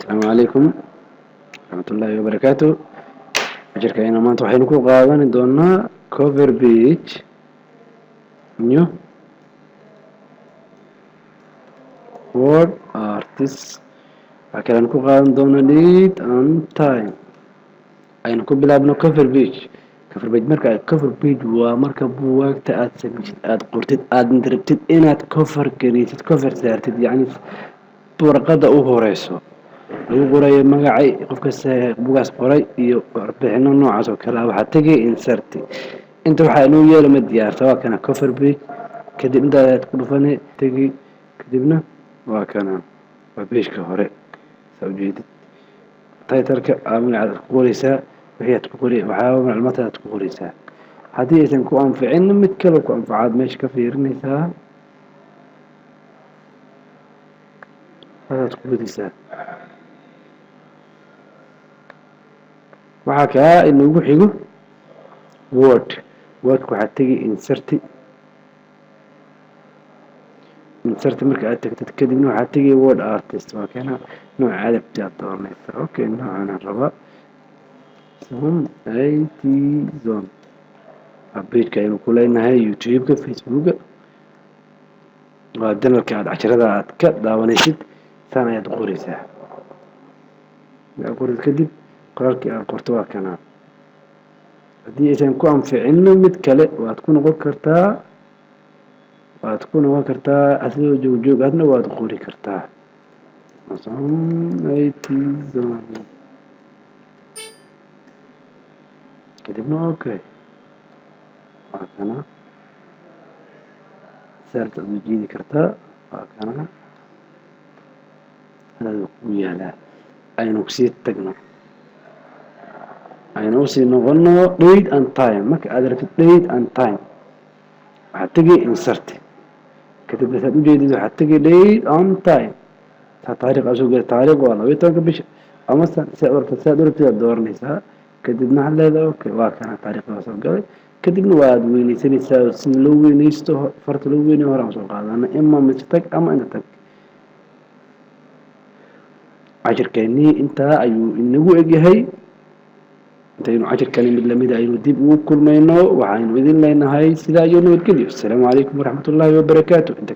السلام عليكم ورحمة الله وبركاته. أجركينا ما توحينكو قادان دونا cover page new word artist وكان نكو قادان دونا lead and time أي نكو بلابنا cover page مركا cover page ومركا بواقت آد سميشت آد قرتد آد ندربتد إناد cover كريتد cover سارتد يعني ورقة أوه رئيسو lagu qorayo magacay qofka buugaas qoray iyo warbixino noocaas oo kale waxa tagay insert inta waxa inuu yeelo ma diyaarto waa kana cover page kadib inta aad ku dhufanay tagay kadibna waa kana waa page-ka hore soo jeedid title-ka magaca ku qoraysaa wixii aad ku qoray waxa macluumaadka aad ku qoraysaa haddii aysan ku anficin mid kale ku anfacaad meesha ka fiirinaysaa aad ku gudaysaa waxaa kaa inoogu xigo wordka waxaad tegi insert marka aad tagtid kadibna waxaad tegi word artist waa kana nooca cadabti aad dooranaysa okay noocana raba zone it zone page-ka aynu ku leenahay youtube-ka facebook-ka waa danalka aad casharada aad ka daawanaysid saan ayaad qoraysaa qorid kadib qoraalkii aad qorto waa kana haddii aysan ku anficin mid kale waad ku noqon kartaa asigoo joog aadna waad qori kartaa kadibna okay waa kana saarta u jiidi kartaa waa kana hada ku yaalaa aynu kusii tagno aynu usii noqono date and time marka aad rabtid date and time waxaad tegi insert kadib aad ujeedid waxaad tegi date and time taariikh asoo gala taariikh waa 12 bisha ama saad rabtid aad dooranaysaa kadibna waxaad leedahay okay waa kana taariikhda soo galay kadibna waad weynaysanaysaa si loo weynaysto farta loo weynayo hore aan soo qaadana ima mid tag ama inta tag عشركني أنت أيو إنه وجهي أنت إنه عشركني مثل ميدا أيو ديب وكل ما إنه وعين وذين لنا هاي سلا يوم وتكلي السلام عليكم ورحمة الله وبركاته. أنت